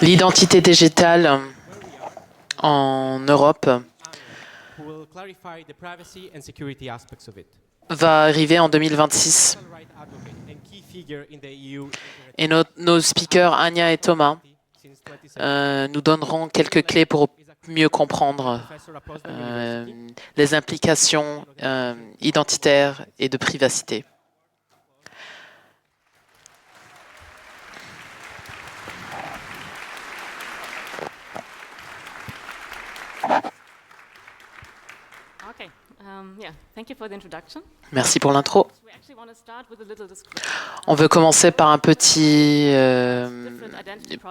L'identité digitale en Europe va arriver en 2026. Et nos speakers, Anja et Thomas, nous donneront quelques clés pour mieux comprendre les implications identitaires et de privacité. Merci pour l'intro. On veut commencer par un petit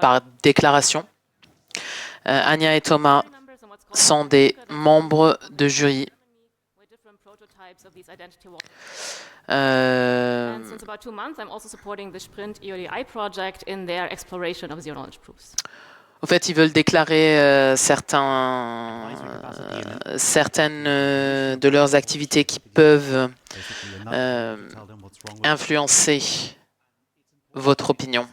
par déclaration. Anja et Thomas sont des membres de jury. En fait, ils veulent déclarer certaines de leurs activités qui peuvent influencer votre opinion.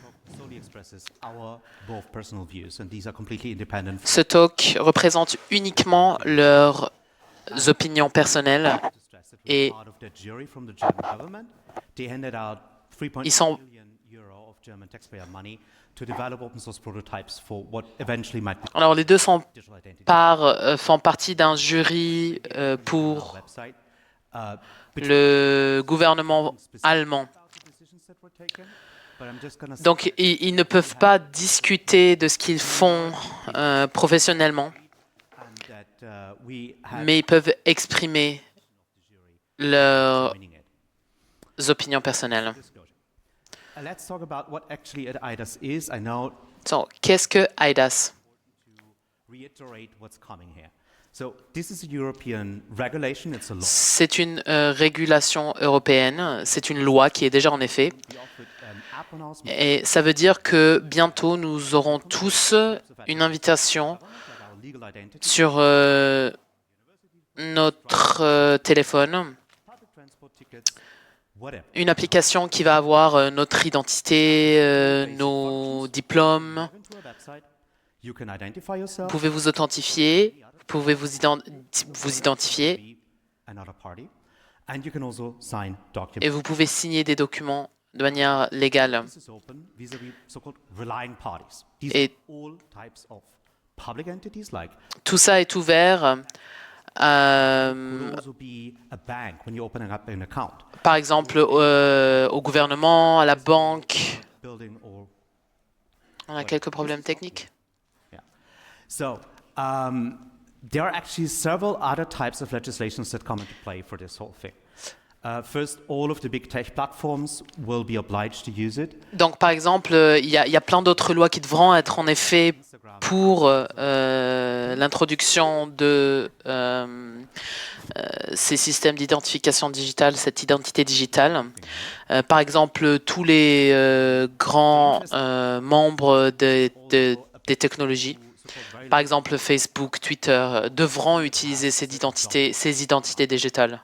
Ce talk représente uniquement leurs opinions personnelles et ils sont alors les deux font partie d'un jury pour le gouvernement allemand. Donc ils ne peuvent pas discuter de ce qu'ils font professionnellement, mais ils peuvent exprimer leurs opinions personnelles. Qu'est-ce que eIDAS? C'est une régulation européenne, c'est une loi qui est déjà en effet. Et ça veut dire que bientôt nous aurons tous une invitation sur notre téléphone, une application qui va avoir notre identité, nos diplômes. Vous pouvez vous authentifier, vous pouvez vous identifier et vous pouvez signer des documents de manière légale. Et tout ça est ouvert par exemple au gouvernement, à la banque. On a quelques problèmes techniques. So, there are actually several other types of legislations that come into play for this whole thing. First, all of the big tech platforms will be obliged to use it. Donc, par exemple, il y a plein d'autres lois qui devront être en effet pour l'introduction de ces systèmes d'identification digitale, cette identité digitale. Par exemple, tous les grands membres des technologies, par exemple Facebook, Twitter, devront utiliser ces identités digitales.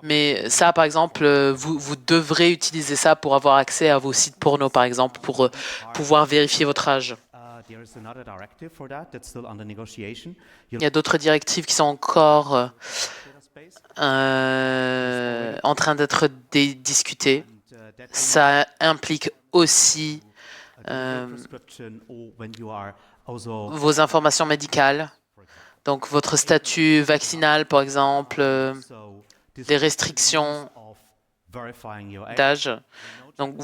Mais ça, par exemple, vous devrez utiliser ça pour avoir accès à vos sites porno, par exemple, pour pouvoir vérifier votre âge. Il y a d'autres directives qui sont encore en train d'être discutées. Ça implique aussi vos informations médicales, donc votre statut vaccinal, par exemple, des restrictions d'âge. Donc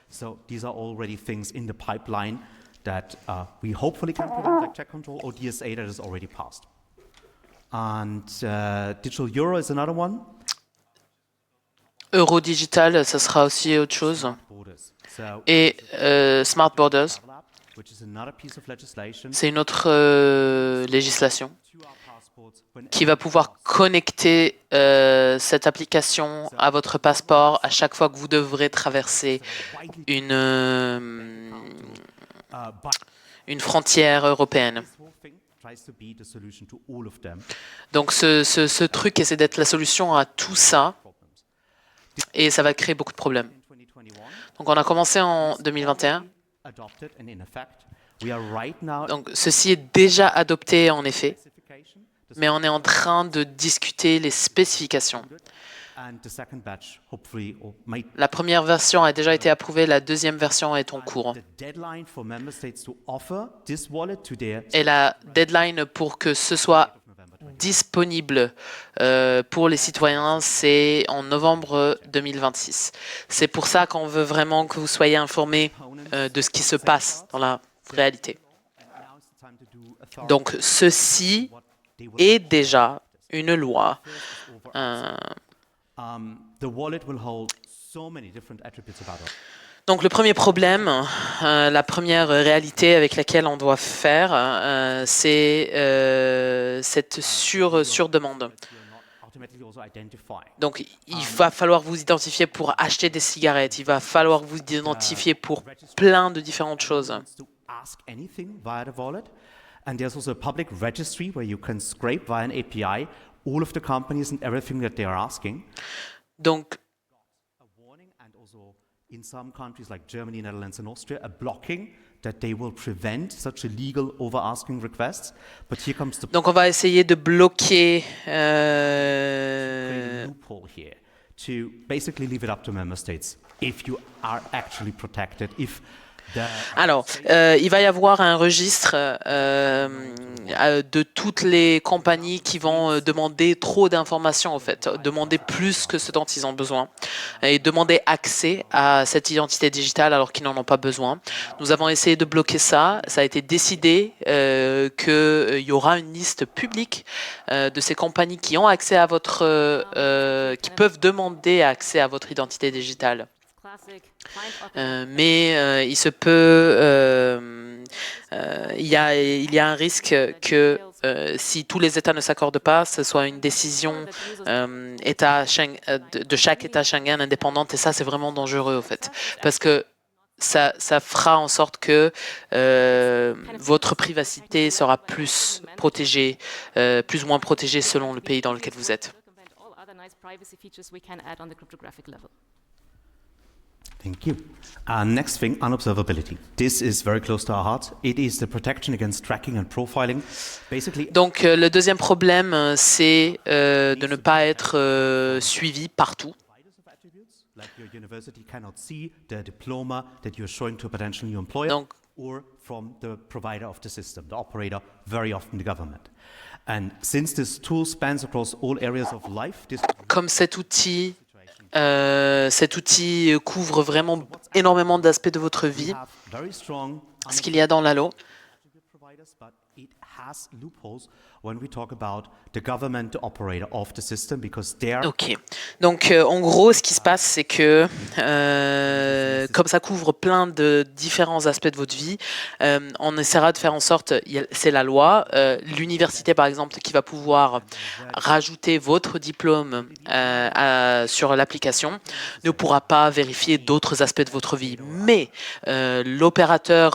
So these are already things in the pipeline that we hopefully can prevent, like check control or DSA that is already passed. And digital euro is another one. Euro digital, ça sera aussi autre chose. Et Smart Borders, c'est une autre législation qui va pouvoir connecter cette application à votre passeport à chaque fois que vous devrez traverser une frontière européenne. Donc ce truc essaie d'être la solution à tout ça et ça va créer beaucoup de problèmes. Donc on a commencé en 2021. Donc ceci est déjà adopté en effet, mais on est en train de discuter les spécifications. La première version a déjà été approuvée, la deuxième version est en cours. Et la deadline pour que ce soit disponible pour les citoyens, c'est en novembre 2026. C'est pour ça qu'on veut vraiment que vous soyez informés de ce qui se passe dans la réalité. Donc ceci est déjà une loi. Donc le premier problème, la première réalité avec laquelle on doit faire, c'est cette surdemande. Donc il va falloir vous identifier pour acheter des cigarettes, il va falloir vous identifier pour plein de différentes choses. And there's also a public registry where you can scrape via an API all of the companies and everything that they are asking. Donc, a warning and also in some countries like Germany, Netherlands and Austria, a blocking that they will prevent such illegal over-asking requests. But here comes the donc on va essayer de bloquer loophole here to basically leave it up to member states if you are actually protected, if Alors, il va y avoir un registre de toutes les compagnies qui vont demander trop d'informations, en fait, demander plus que ce dont ils ont besoin et demander accès à cette identité digitale alors qu'ils n'en ont pas besoin. Nous avons essayé de bloquer ça. Ça a été décidé qu'il y aura une liste publique de ces compagnies qui ont accès à qui peuvent demander accès à votre identité digitale. Mais il se peut, il y a un risque que si tous les États ne s'accordent pas, ce soit une décision de chaque État Schengen indépendante, et ça c'est vraiment dangereux en fait, parce que ça fera en sorte que votre privacité sera plus protégée, plus ou moins protégée selon le pays dans lequel vous êtes. Thank you. Next thing, unobservability. This is very close to our heart. It is the protection against tracking and profiling. Basically, donc le deuxième problème, c'est de ne pas être suivi partout. Like your university cannot see the diploma that you're showing to a potential new employer or from the provider of the system, the operator, very often the government. And since this tool spans across all areas of life, comme cet outil couvre vraiment énormément d'aspects de votre vie, ce qu'il y a dans l'ALO. Ok. Donc, en gros, ce qui se passe, c'est que comme ça couvre plein de différents aspects de votre vie, on essaiera de faire en sorte, c'est la loi, l'université par exemple qui va pouvoir rajouter votre diplôme sur l'application ne pourra pas vérifier d'autres aspects de votre vie. Mais l'opérateur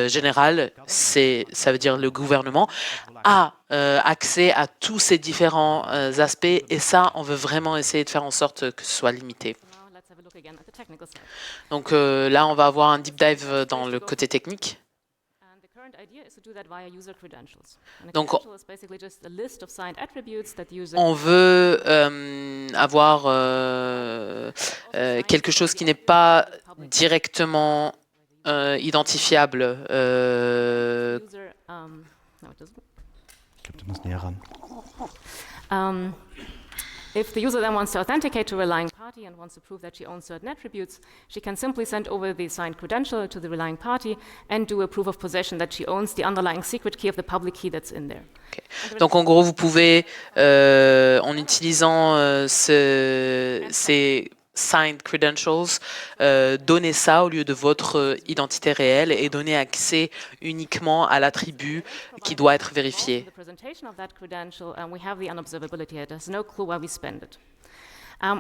général, ça veut dire le gouvernement, a accès à tous ces différents aspects, et ça, on veut vraiment essayer de faire en sorte que ce soit limité. Donc là, on va avoir un deep dive dans le côté technique. Donc, on veut avoir quelque chose qui n'est pas directement identifiable. If the user then wants to authenticate to a relying party and wants to prove that she owns certain attributes, she can simply send over the signed credential to the relying party and do a proof of possession that she owns the underlying secret key of the public key that's in there. Okay. Donc en gros, vous pouvez, en utilisant ces signed credentials, donner ça au lieu de votre identité réelle et donner accès uniquement à l'attribut qui doit être vérifié.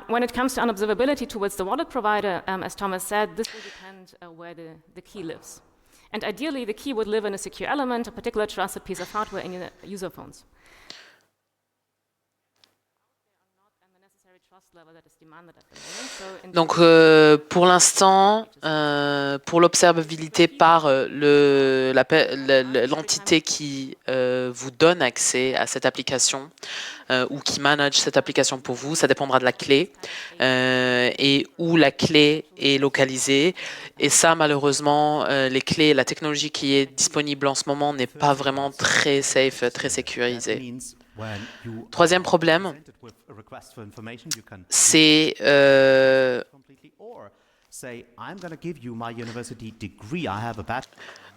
When it comes to unobservability towards the wallet provider, as Thomas said, this will depend where the key lives. And ideally, the key would live in a secure element, a particular trusted piece of hardware in your user phones. Donc, pour l'instant, pour l'observabilité par l'entité qui vous donne accès à cette application ou qui manage cette application pour vous, ça dépendra de la clé et où la clé est localisée. Et ça, malheureusement, les clés, la technologie qui est disponible en ce moment n'est pas vraiment très safe, très sécurisée. Troisième problème, c'est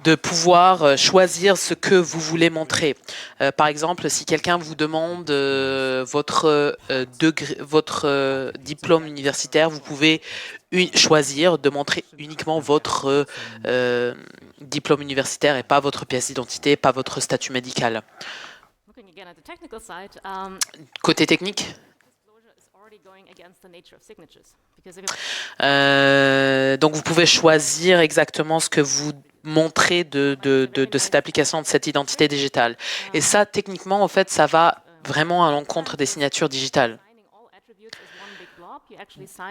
de pouvoir choisir ce que vous voulez montrer. Par exemple, si quelqu'un vous demande votre diplôme universitaire, vous pouvez choisir de montrer uniquement votre diplôme universitaire et pas votre pièce d'identité, pas votre statut médical. Côté technique, donc vous pouvez choisir exactement ce que vous montrez de cette application, de cette identité digitale. Et ça, techniquement, en fait, ça va vraiment à l'encontre des signatures digitales.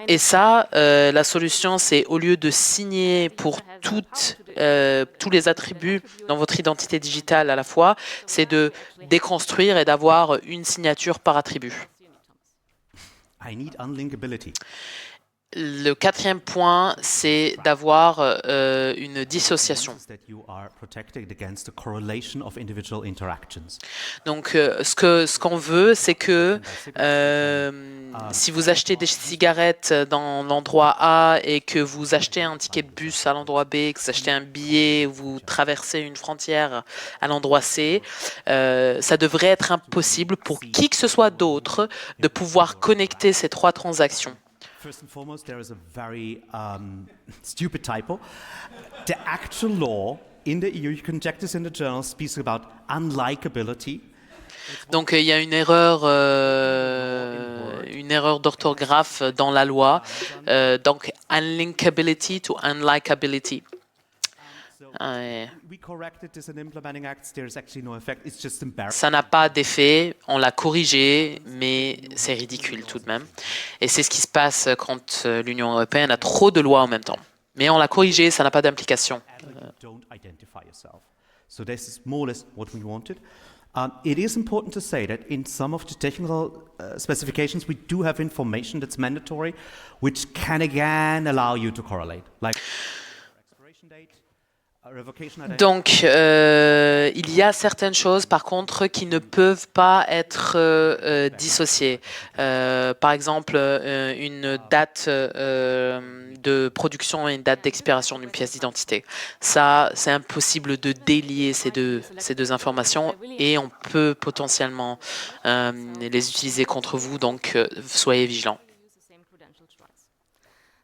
Et ça, la solution, c'est au lieu de signer pour tous les attributs dans votre identité digitale à la fois, c'est de déconstruire et d'avoir une signature par attribut. Le quatrième point, c'est d'avoir une dissociation. Donc, ce qu'on veut, c'est que si vous achetez des cigarettes dans l'endroit A et que vous achetez un ticket de bus à l'endroit B, que vous achetez un billet, vous traversez une frontière à l'endroit C, ça devrait être impossible pour qui que ce soit d'autre de pouvoir connecter ces trois transactions. First and foremost, there is a very stupid typo. The actual law in the EU, you can check this in the journal, speaks about unlikability. Donc il y a une erreur d'orthographe dans la loi, donc unlinkability to unlikability. Ça n'a pas d'effet, on l'a corrigé, mais c'est ridicule tout de même. Et c'est ce qui se passe quand l'Union européenne a trop de lois en même temps. Mais on l'a corrigé, ça n'a pas d'implication. It is important to say that in some of the technical specifications, we do have information that's mandatory, which can again allow you to correlate, like expiration date. Donc, il y a certaines choses, par contre, qui ne peuvent pas être dissociées. Par exemple, une date de production et une date d'expiration d'une pièce d'identité. Ça, c'est impossible de délier ces deux informations et on peut potentiellement les utiliser contre vous, donc soyez vigilants.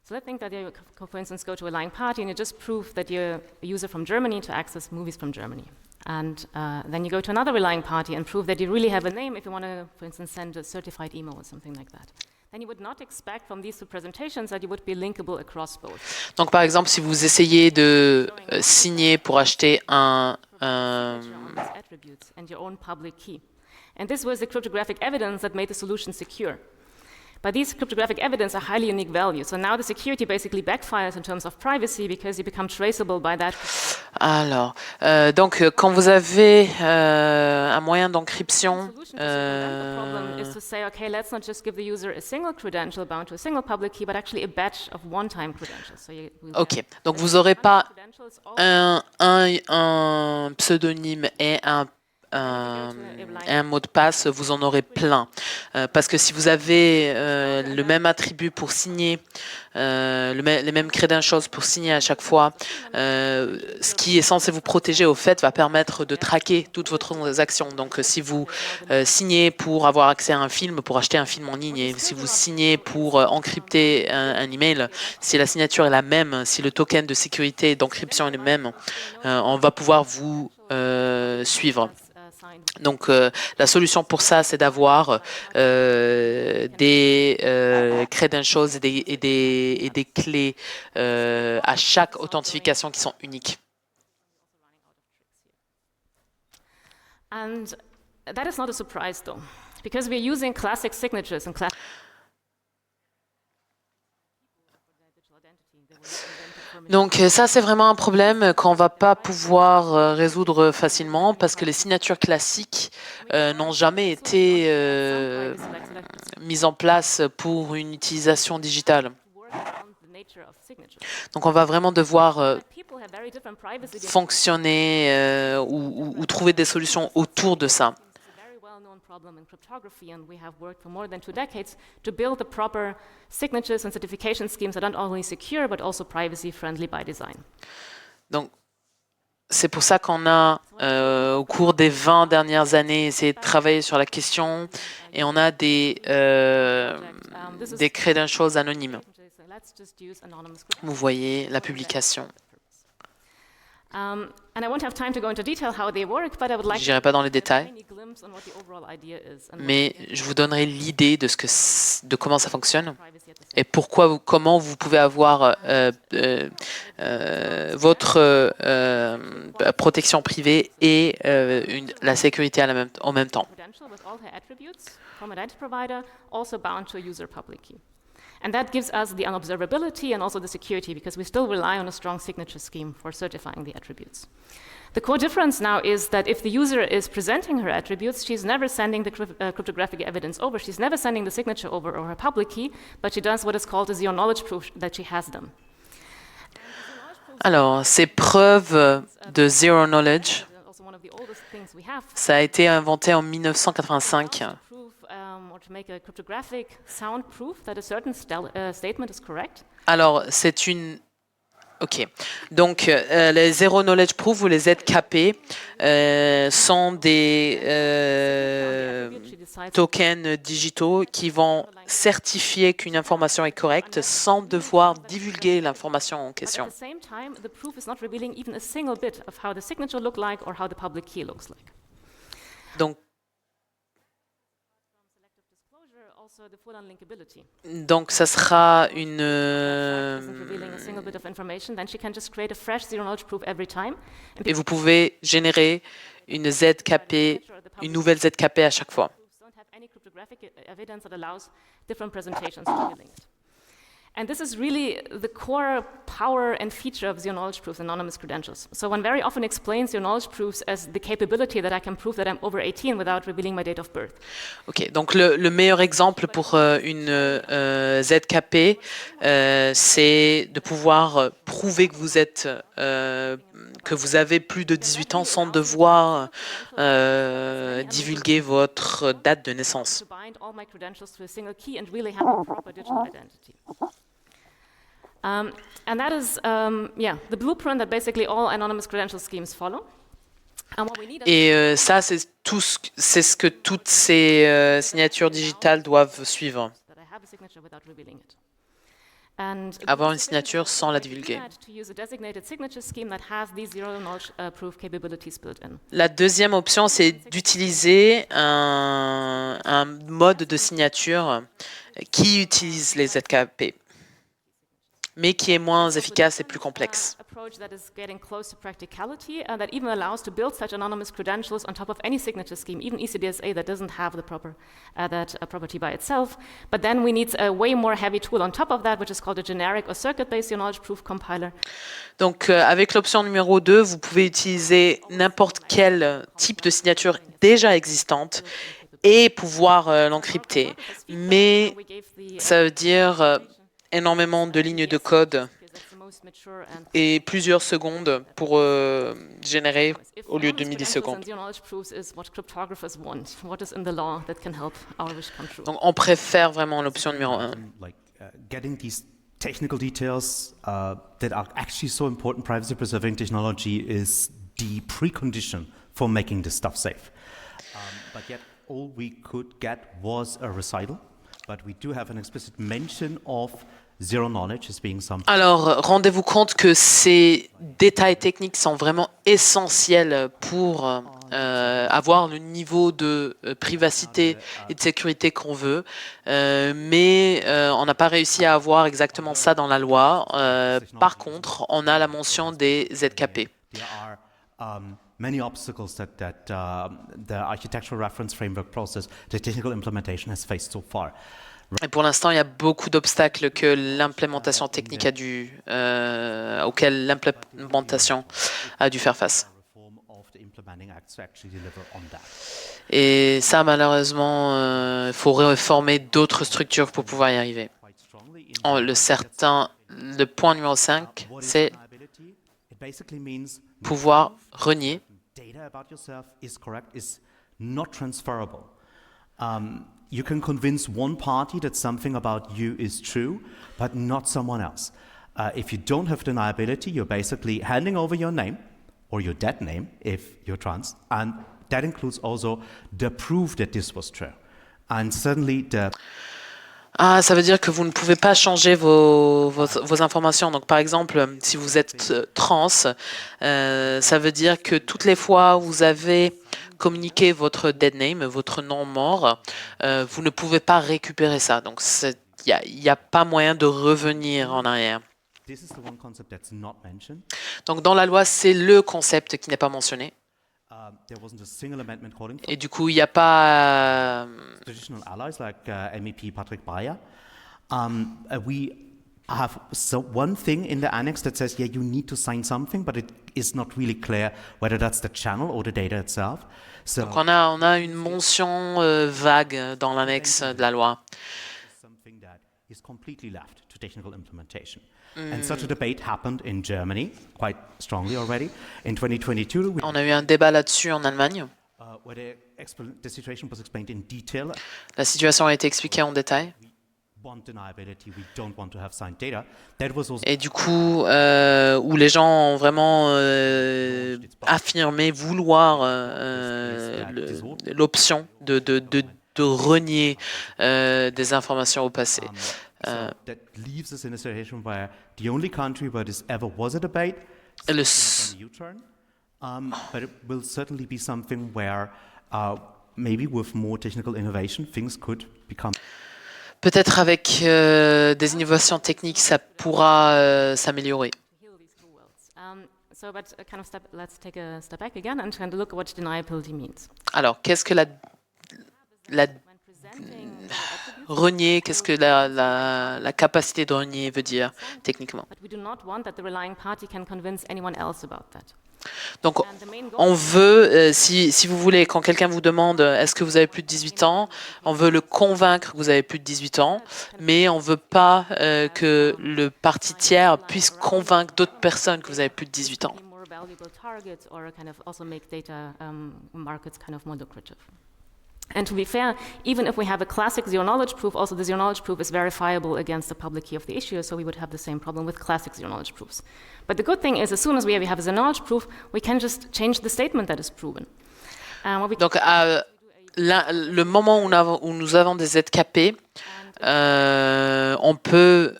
So let's think that you, for instance, go to a lying party and you just prove that you're a user from Germany to access movies from Germany. And then you go to another relying party and prove that you really have a name if you want to, for instance, send a certified email or something like that. Then you would not expect from these two presentations that you would be linkable across both. Donc, par exemple, si vous essayez de signer pour acheter un attributes and your own public key. And this was the cryptographic evidence that made the solution secure. But these cryptographic evidence are highly unique values. So now the security basically backfires in terms of privacy because you become traceable by that. Alors, donc quand vous avez un moyen d'encryption, The problem is to say, okay, let's not just give the user a single credential bound to a single public key, but actually a batch of one-time credentials. So ok, donc vous n'aurez pas un pseudonyme et un mot de passe, vous en aurez plein. Parce que si vous avez le même attribut pour signer, les mêmes credentials pour signer à chaque fois, ce qui est censé vous protéger au fait va permettre de traquer toutes vos transactions. Donc si vous signez pour avoir accès à un film, pour acheter un film en ligne, et si vous signez pour encrypter un email, si la signature est la même, si le token de sécurité d'encryption est le même, on va pouvoir vous suivre. Donc la solution pour ça, c'est d'avoir des credentials et des clés à chaque authentification qui sont uniques. And that is not a surprise, though, because we're using classic signatures and classic. Donc ça, c'est vraiment un problème qu'on ne va pas pouvoir résoudre facilement parce que les signatures classiques n'ont jamais été mises en place pour une utilisation digitale. Donc on va vraiment devoir fonctionner ou trouver des solutions autour de ça. Problem in cryptography, and we have worked for more than 2 decades to build the proper signatures and certification schemes that are not only secure but also privacy friendly by design. Donc c'est pour ça qu'on a au cours des 20 dernières années essayé de travailler sur la question et on a des credentials anonymes. Vous voyez la publication. And I won't have time to go into detail how they work, but I would like Je n'irai pas dans les détails, to glimpse on what the overall idea is and mais je vous donnerai l'idée de comment ça fonctionne et comment vous pouvez avoir votre protection privée et la sécurité en même temps. credential with all her attributes from a data provider, also bound to a user public key. And that gives us the unobservability and also the security, because we still rely on a strong signature scheme for certifying the attributes. The core difference now is that if the user is presenting her attributes, she's never sending the cryptographic evidence over. She's never sending the signature over or her public key, but she does what is called a zero knowledge proof that she has them. Alors, ces preuves de zero knowledge, ça a été inventé en 1985. To make a cryptographic sound proof that a certain statement is correct. Alors, c'est une... OK. Donc, les Zero Knowledge Proof ou les ZKP sont des tokens digitaux qui vont certifier qu'une information est correcte sans devoir divulguer l'information en question. At the same time, the proof is not revealing even a single bit of how the signature looks like or how the public key looks like. Donc, ça sera une... Et vous pouvez générer une ZKP, une nouvelle ZKP à chaque fois. And this is really the core power and feature of zero knowledge proofs, anonymous credentials. So one very often explains zero knowledge proofs as the capability that I can prove that I'm over 18 without revealing my date of birth. Ok, donc le meilleur exemple pour une ZKP, c'est de pouvoir prouver que vous êtes, que vous avez plus de 18 ans sans devoir divulguer votre date de naissance. To bind all my credentials to a single key and really have a proper digital identity. And that is, the blueprint that basically all anonymous credential schemes follow. Et ça, c'est ce que toutes ces signatures digitales doivent suivre. Avoir une signature sans la divulguer. La deuxième option, c'est d'utiliser un mode de signature qui utilise les ZKP, mais qui est moins efficace et plus complexe. Approach that is getting close to practicality and that even allows to build such anonymous credentials on top of any signature scheme, even eCDSA that doesn't have the proper property by itself. But then we need a way more heavy tool on top of that, which is called a generic or circuit-based knowledge proof compiler. Donc, avec l'option numéro 2, vous pouvez utiliser n'importe quel type de signature déjà existante et pouvoir l'encrypter. Mais ça veut dire énormément de lignes de code et plusieurs secondes pour générer au lieu de millisecondes. Donc on préfère vraiment l'option numéro 1. Getting these technical details that are actually so important privacy preserving technology is the precondition for making this stuff safe. But yet all we could get was a recital, but we do have an explicit mention of zero knowledge as being something. Alors, rendez-vous compte que ces détails techniques sont vraiment essentiels pour avoir le niveau de privacité et de sécurité qu'on veut, mais on n'a pas réussi à avoir exactement ça dans la loi. Par contre, on a la mention des ZKP. There are many obstacles that the architectural reference framework process, the technical implementation has faced so far. Et pour l'instant, il y a beaucoup d'obstacles que l'implémentation technique auxquels l'implémentation a dû faire face. Et ça, malheureusement, il faut réformer d'autres structures pour pouvoir y arriver. Le point numéro 5, c'est pouvoir renier. You can convince one party that something about you is true, but not someone else. If you don't have deniability, you're basically handing over your name, or your dead name, if you're trans, and that includes also the proof that this was true. And suddenly ça veut dire que vous ne pouvez pas changer vos informations. Donc, par exemple, si vous êtes trans, ça veut dire que toutes les fois où vous avez communiqué votre dead name, votre nom mort, vous ne pouvez pas récupérer ça. Donc, il n'y a pas moyen de revenir en arrière. Donc, dans la loi, c'est le concept qui n'est pas mentionné. Et du coup, il n'y a pas... traditional allies like MEP Patrick Breyer. We have one thing in the annex that says, yeah, you need to sign something, but it is not really clear whether that's the channel or the data itself. So, donc, on a une mention vague dans l'annexe de la loi. Something that is completely left to technical implementation. And such a debate happened in Germany quite strongly already. In 2022, on a eu un débat là-dessus en Allemagne. Where the situation was explained in detail. La situation a été expliquée en détail. Et du coup, où les gens ont vraiment affirmé vouloir l'option de renier des informations au passé. That leaves us in a situation where the only country where this ever was a debate is a U-turn. But it will certainly be something where maybe with more technical innovation, things could become. Peut-être avec des innovations techniques, ça pourra s'améliorer. Alors, qu'est-ce que renier, qu'est-ce que la capacité de renier veut dire techniquement? Donc, on veut, si vous voulez, quand quelqu'un vous demande est-ce que vous avez plus de 18 ans, on veut le convaincre que vous avez plus de 18 ans, mais on ne veut pas que le parti tiers puisse convaincre d'autres personnes que vous avez plus de 18 ans. And to be fair, even if we have a classic zero-knowledge proof, also the zero-knowledge proof is verifiable against the public key of the issue, so we would have the same problem with classic zero-knowledge proofs. But the good thing is, as soon as we have a zero-knowledge proof, we can just change the statement that is proven. Donc, le moment où nous avons des ZKP, on peut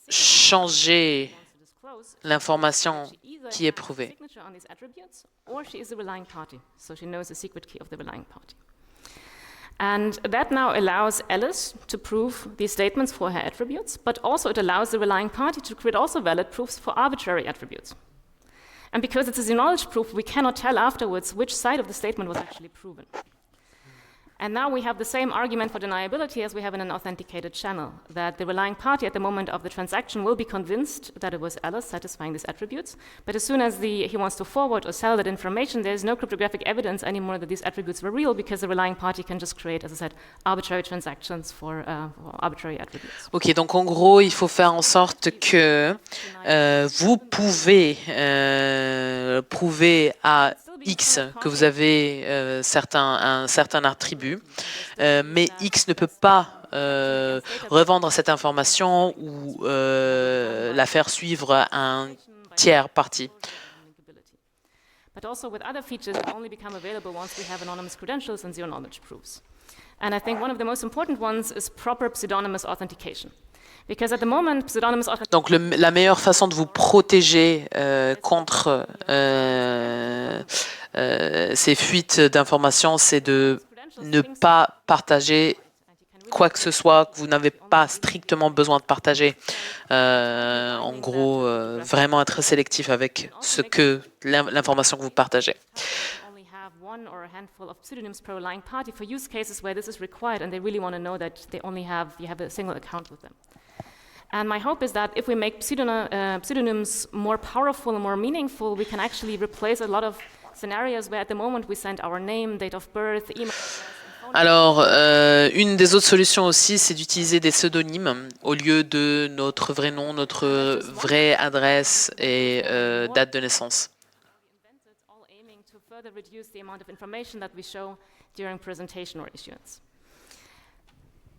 changer l'information qui est prouvée. And that now allows Alice to prove these statements for her attributes, but also it allows the relying party to create also valid proofs for arbitrary attributes. And because it's a zero-knowledge proof, we cannot tell afterwards which side of the statement was actually proven. And now we have the same argument for deniability as we have in an authenticated channel, that the relying party at the moment of the transaction will be convinced that it was Alice satisfying these attributes, but as soon as he wants to forward or sell that information, there's no cryptographic evidence anymore that these attributes were real, because the relying party can just create, as I said, arbitrary transactions for arbitrary attributes. Ok, donc en gros, il faut faire en sorte que vous pouvez prouver à X que vous avez un certain attribut, mais X ne peut pas revendre cette information ou la faire suivre à un tiers parti. But also with other features that only become available once we have anonymous credentials and zero-knowledge proofs. And I think one of the most important ones is proper pseudonymous authentication. Donc la meilleure façon de vous protéger contre ces fuites d'informations, c'est de ne pas partager quoi que ce soit que vous n'avez pas strictement besoin de partager. En gros, vraiment être sélectif avec l'information que vous partagez. Only have one or a handful of pseudonyms per relying party for use cases where this is required and they really want to know that you have a single account with them. And my hope is that if we make pseudonyms more powerful and more meaningful, we can actually replace a lot of scenarios where at the moment we send our name, date of birth, email address. Alors, une des autres solutions aussi, c'est d'utiliser des pseudonymes au lieu de notre vrai nom, notre vraie adresse et date de naissance. All aiming to further reduce the amount of information that we show during presentation or issuance.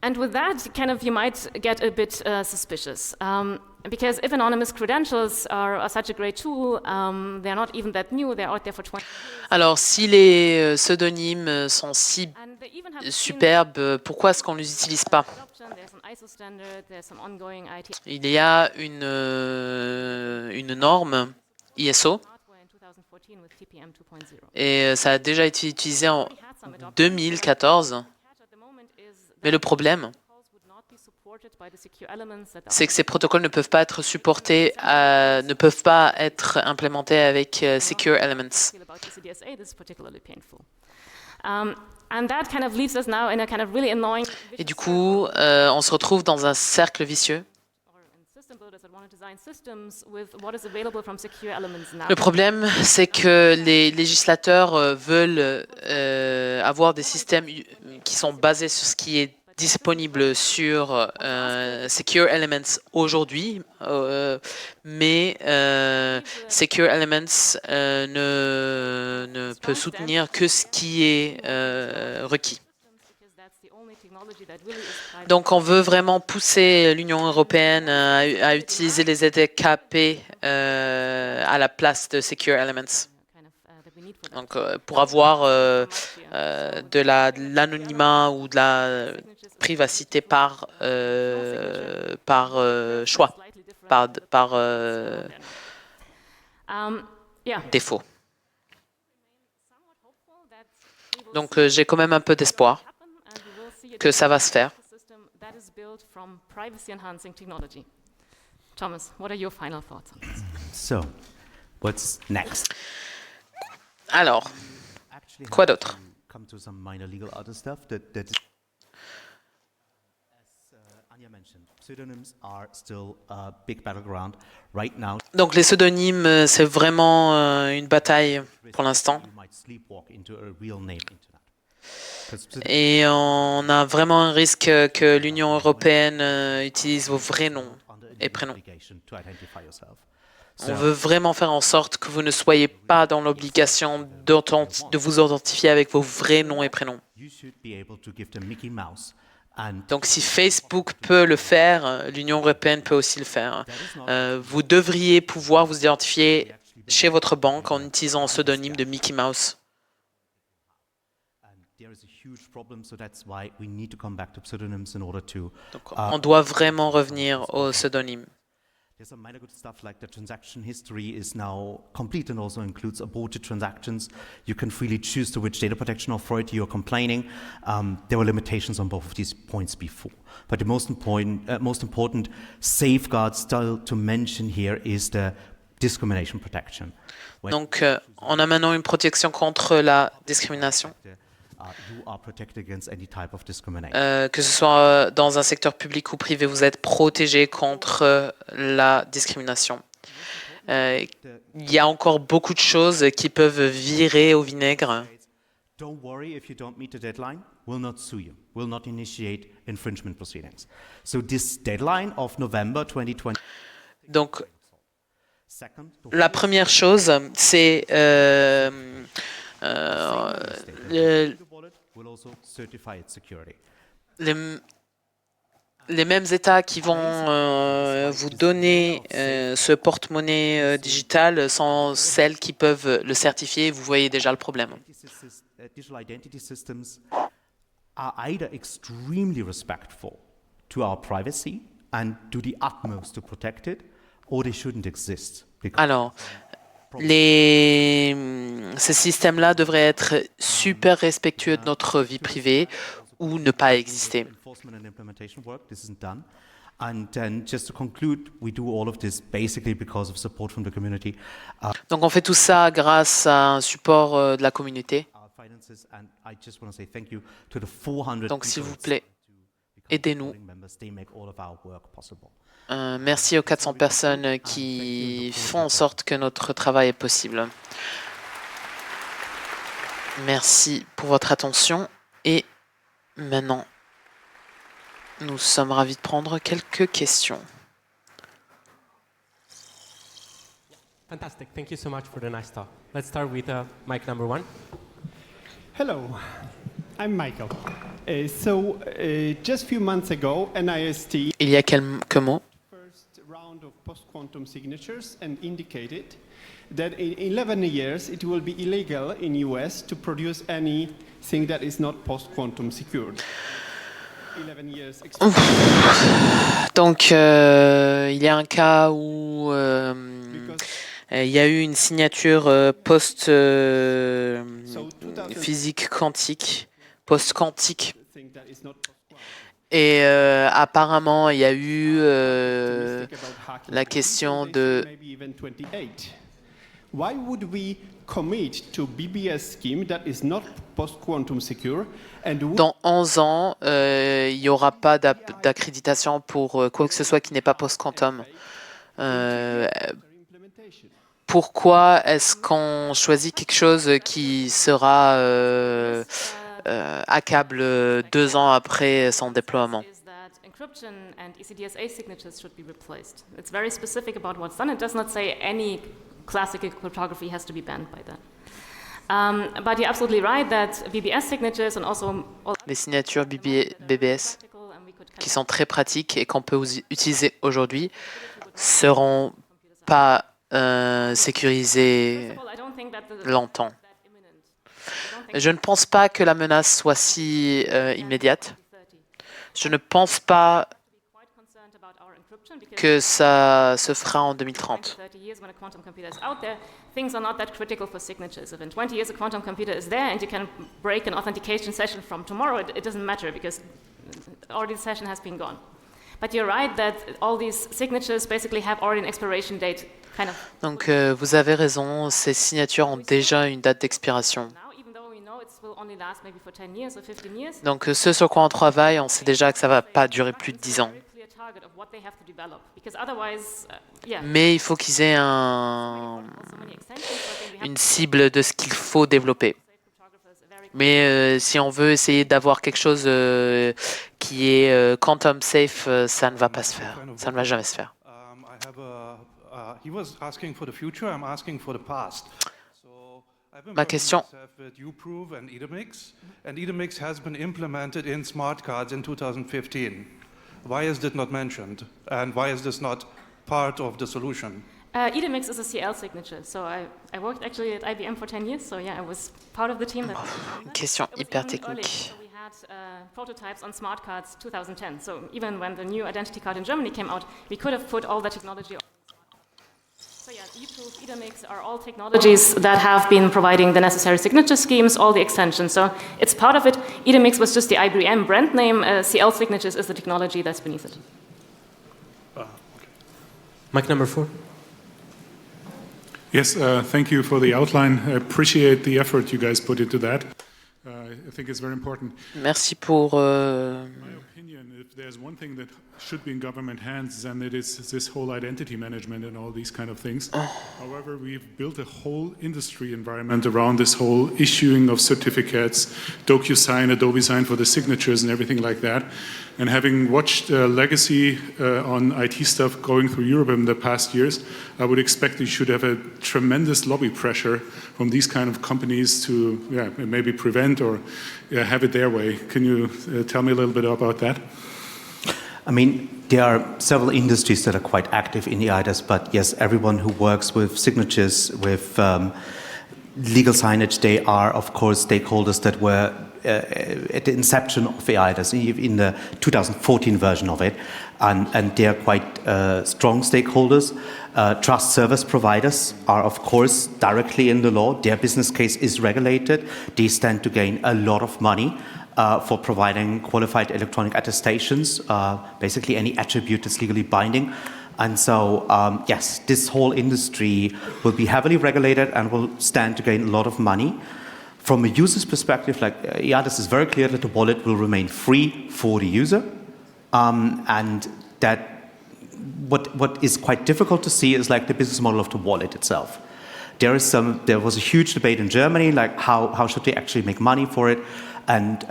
And with that, you might get a bit suspicious. Because if anonymous credentials are such a great tool, they're not even that new, they're out there for 20 years. Alors, si les pseudonymes sont si And they even have superbes, pourquoi est-ce qu'on ne les utilise pas? there's an ISO standard, there's some ongoing IT Il y a une norme ISO hardware in 2014 with TPM 2.0. et ça a déjà été utilisé en 2014. Mais le problème, c'est que ces protocoles ne peuvent pas être supportés, ne peuvent pas être implémentés avec Secure Elements. Et du coup, on se retrouve dans un cercle vicieux. Le problème, c'est que les législateurs veulent avoir des systèmes qui sont basés sur ce qui est disponible sur Secure Elements aujourd'hui, mais Secure Elements ne peut soutenir que ce qui est requis. Donc, on veut vraiment pousser l'Union européenne à utiliser les ZKP à la place de Secure Elements. Donc, pour avoir de l'anonymat ou de la privacité par choix, par défaut. Donc, j'ai quand même un peu d'espoir que ça va se faire. Thomas, what are your final thoughts on this? So, what's next? Alors, quoi d'autre? Come to some minor legal other stuff that as Anja mentioned, pseudonyms are still a big battleground right now. Donc les pseudonymes, c'est vraiment une bataille pour l'instant. You might sleepwalk into a real name internet. Et on a vraiment un risque que l'Union européenne utilise vos vrais noms et prénoms. On veut vraiment faire en sorte que vous ne soyez pas dans l'obligation de vous identifier avec vos vrais noms et prénoms. Donc si Facebook peut le faire, l'Union européenne peut aussi le faire. Vous devriez pouvoir vous identifier chez votre banque en utilisant un pseudonyme de Mickey Mouse. Donc, on doit vraiment revenir au pseudonyme. There's some minor good stuff like the transaction history is now complete and also includes aborted transactions. You can freely choose to which data protection authority you're complaining. There were limitations on both of these points before. But the most important safeguard still to mention here is the discrimination protection. Donc, on a maintenant une protection contre la discrimination. You are protected against any type of discrimination. Que ce soit dans un secteur public ou privé, vous êtes protégé contre la discrimination. Il y a encore beaucoup de choses qui peuvent virer au vinaigre. Don't worry if you don't meet the deadline. We'll not sue you. We'll not initiate infringement proceedings. So this deadline of November 2020. Donc, la première chose, c'est les mêmes États qui vont vous donner ce porte-monnaie digital sont celles qui peuvent le certifier. Vous voyez déjà le problème. Digital identity systems are either extremely respectful to our privacy and do the utmost to protect it, or they shouldn't exist. Alors, ces systèmes-là devraient être super respectueux de notre vie privée ou ne pas exister. Enforcement and implementation work, this isn't done. And then just to conclude, we do all of this basically because of support from the community. Donc on fait tout ça grâce à un support de la communauté. Finances, and I just want to say thank you to the 400 Donc s'il vous plaît, aidez-nous. They make all of our work possible. Merci aux 400 personnes qui font en sorte que notre travail est possible. Merci pour votre attention et maintenant, nous sommes ravis de prendre quelques questions. Fantastic. Thank you so much for the nice talk. Let's start with mic number 1. Hello, I'm Michael. Just a few months ago, NIST Il y a quelques mots. first round of post-quantum signatures and indicated that in 11 years it will be illegal in US to produce anything that is not post-quantum secured. 11 years Donc, il y a un cas où il y a eu une signature post-physique quantique, post-quantique. Et apparemment, il y a eu la question de... Why would we commit to BBS scheme that is not post-quantum secure and Dans 11 ans, il n'y aura pas d'accréditation pour quoi que ce soit qui n'est pas post-quantum. Pourquoi est-ce qu'on choisit quelque chose qui sera accable 2 ans après son déploiement? Encryption and eCDSA signatures should be replaced. It's very specific about what's done. It does not say any classical cryptography has to be banned by that. But you're absolutely right that BBS signatures and also Les signatures BBS, qui sont très pratiques et qu'on peut utiliser aujourd'hui, seront pas sécurisées longtemps. Je ne pense pas que la menace soit si immédiate. Je ne pense pas que ça se fera en 2030. Things are not that critical for signatures. If in 20 years a quantum computer is there and you can break an authentication session from tomorrow, it doesn't matter because already the session has been gone. But you're right that all these signatures basically have already an expiration date, kind of. Donc vous avez raison, ces signatures ont déjà une date d'expiration. Donc ce sur quoi on travaille, on sait déjà que ça ne va pas durer plus de 10 ans. Mais il faut qu'ils aient une cible de ce qu'il faut développer. Mais si on veut essayer d'avoir quelque chose qui est quantum safe, ça ne va pas se faire. Ça ne va jamais se faire. He was asking for the future, I'm asking for the past. Ma question. UProve and eIDAS has been implemented in smart cards in 2015. Why is this not mentioned? And why is this not part of the solution? eIDAS is a CL signature. So I worked actually at IBM for 10 years. So yeah, I was part of the team that. Une question hyper technique. So we had prototypes on smart cards 2010. So even when the new identity card in Germany came out, we could have put all the technology. So yeah, eProof, eIDAS are all technologies that have been providing the necessary signature schemes, all the extensions. So it's part of it. eIDAS was just the IBM brand name. CL signatures is the technology that's beneath it. Okay. Mic number 4. Yes, thank you for the outline. I appreciate the effort you guys put into that. I think it's very important. Merci pour... In my opinion, if there's one thing that should be in government hands, then it is this whole identity management and all these kind of things. However, we've built a whole industry environment around this whole issuing of certificates, DocuSign, Adobe Sign for the signatures and everything like that. And having watched legacy on IT stuff going through Europe in the past years, I would expect you should have a tremendous lobby pressure from these kind of companies to maybe prevent or have it their way. Can you tell me a little bit about that? I mean, there are several industries that are quite active in the eIDAS, but yes, everyone who works with signatures, with legal signage, they are, of course, stakeholders that were at the inception of the eIDAS, in the 2014 version of it, and they are quite strong stakeholders. Trust service providers are, of course, directly in the law. Their business case is regulated. They stand to gain a lot of money for providing qualified electronic attestations, basically any attribute that's legally binding. And so, yes, this whole industry will be heavily regulated and will stand to gain a lot of money. From a user's perspective, like eIDAS is very clear that the wallet will remain free for the user, and that what is quite difficult to see is like the business model of the wallet itself. There was a huge debate in Germany, like how should they actually make money for it, and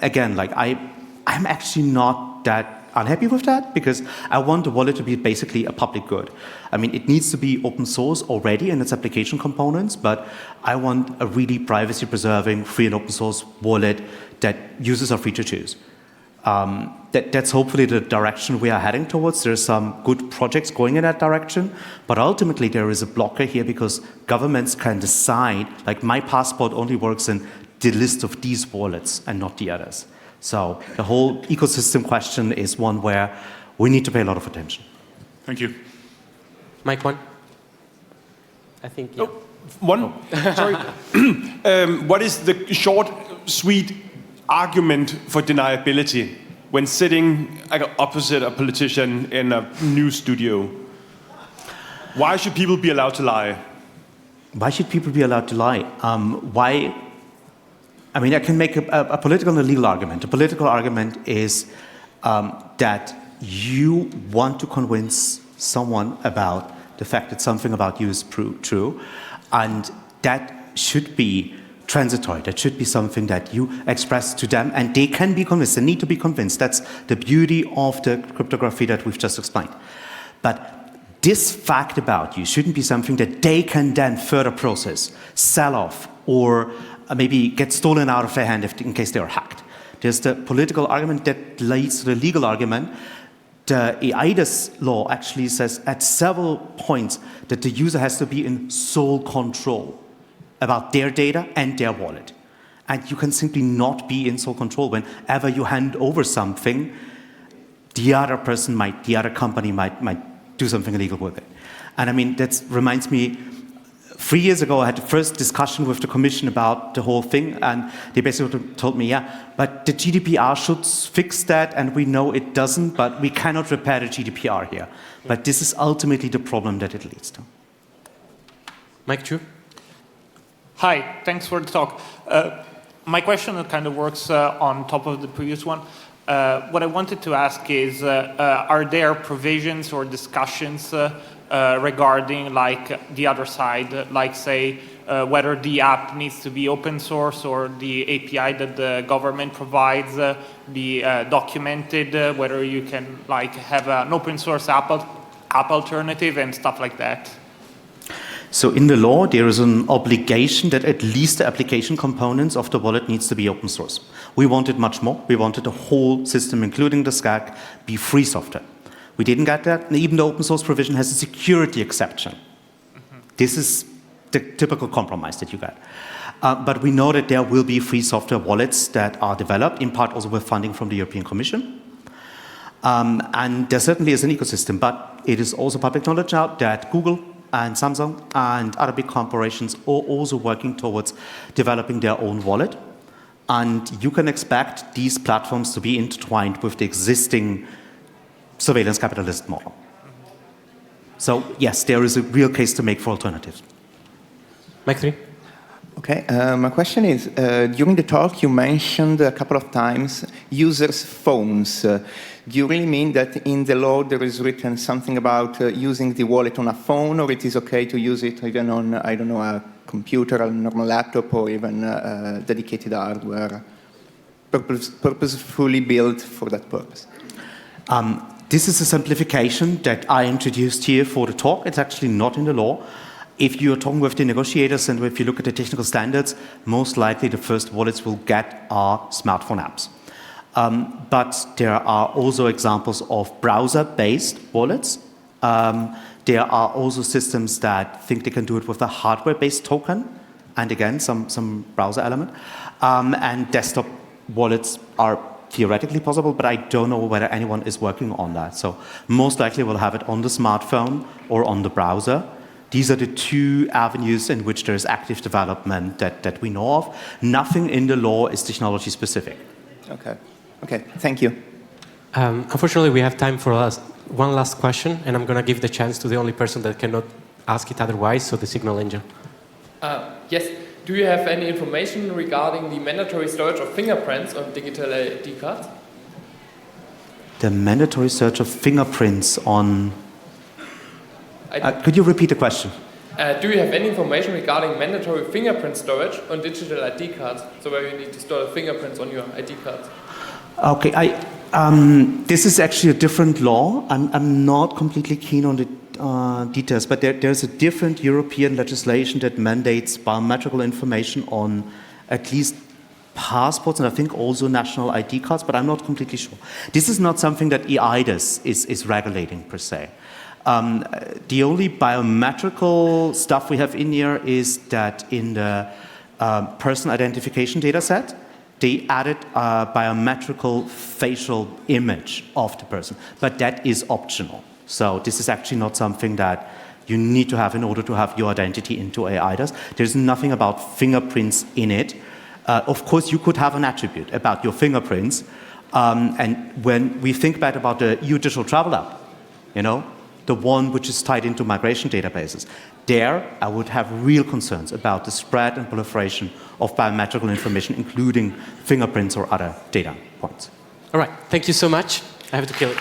again, like I'm actually not that unhappy with that, because I want the wallet to be basically a public good. I mean, it needs to be open source already in its application components, but I want a really privacy-preserving, free and open source wallet that users are free to choose. That's hopefully the direction we are heading towards. There's some good projects going in that direction, but ultimately there is a blocker here because governments can decide, like my passport only works in the list of these wallets and not the others. So the whole ecosystem question is one where we need to pay a lot of attention. Thank you. Mike 1. I think, yeah. Oh, one? Sorry. What is the short, sweet argument for deniability when sitting opposite a politician in a news studio? Why should people be allowed to lie? Why should people be allowed to lie? I mean, I can make a political and a legal argument. The political argument is that you want to convince someone about the fact that something about you is true, and that should be transitory. That should be something that you express to them, and they can be convinced. They need to be convinced. That's the beauty of the cryptography that we've just explained. But this fact about you shouldn't be something that they can then further process, sell off, or maybe get stolen out of their hand in case they are hacked. There's the political argument that leads to the legal argument. The eIDAS law actually says at several points that the user has to be in sole control about their data and their wallet. And you can simply not be in sole control. Whenever you hand over something, the other person the other company might do something illegal with it. And I mean, that reminds me, 3 years ago, I had the first discussion with the Commission about the whole thing, and they basically told me, yeah, but the GDPR should fix that, and we know it doesn't, but we cannot repair the GDPR here. But this is ultimately the problem that it leads to. Mike 2. Hi, thanks for the talk. My question kind of works on top of the previous one. What I wanted to ask is, are there provisions or discussions regarding like the other side, like say whether the app needs to be open source or the API that the government provides be documented, whether you can like have an open source app alternative and stuff like that? So in the law, there is an obligation that at least the application components of the wallet needs to be open source. We wanted much more. We wanted the whole system, including the SCAC, be free software. We didn't get that, and even the open source provision has a security exception. Mm-hmm. This is the typical compromise that you get. But we know that there will be free software wallets that are developed, in part also with funding from the European Commission. And there certainly is an ecosystem, but it is also public knowledge now that Google and Samsung and other big corporations are also working towards developing their own wallet. And you can expect these platforms to be intertwined with the existing surveillance capitalist model. So yes, there is a real case to make for alternatives. Mike 3. Okay, my question is, during the talk you mentioned a couple of times users' phones. Do you really mean that in the law there is written something about using the wallet on a phone, or it is okay to use it even on, I don't know, a computer, a normal laptop, or even dedicated hardware, purposefully built for that purpose? This is a simplification that I introduced here for the talk. It's actually not in the law. If you're talking with the negotiators and if you look at the technical standards, most likely the first wallets will get are smartphone apps. But there are also examples of browser-based wallets. There are also systems that think they can do it with a hardware-based token, and again, some browser element. And desktop wallets are theoretically possible, but I don't know whether anyone is working on that. So most likely we'll have it on the smartphone or on the browser. These are the two avenues in which there is active development that we know of. Nothing in the law is technology specific. Okay, thank you. Unfortunately, we have time for one last question, and I'm going to give the chance to the only person that cannot ask it otherwise, so the Signal Angel. Yes. Do you have any information regarding the mandatory storage of fingerprints on digital ID cards? The mandatory search of fingerprints on... could you repeat the question? Do you have any information regarding mandatory fingerprint storage on digital ID cards? So where you need to store the fingerprints on your ID cards? Okay, this is actually a different law. I'm not completely keen on the details, but there's a different European legislation that mandates biometrical information on at least passports and I think also national ID cards, but I'm not completely sure. This is not something that eIDAS is regulating per se. The only biometrical stuff we have in here is that in the person identification data set, they added a biometrical facial image of the person, but that is optional. So this is actually not something that you need to have in order to have your identity into eIDAS. There's nothing about fingerprints in it. Of course, you could have an attribute about your fingerprints. And when we think back about the EU Digital Travel App, you know, the one which is tied into migration databases, there I would have real concerns about the spread and proliferation of biometrical information, including fingerprints or other data points. All right, thank you so much. I have to kill it.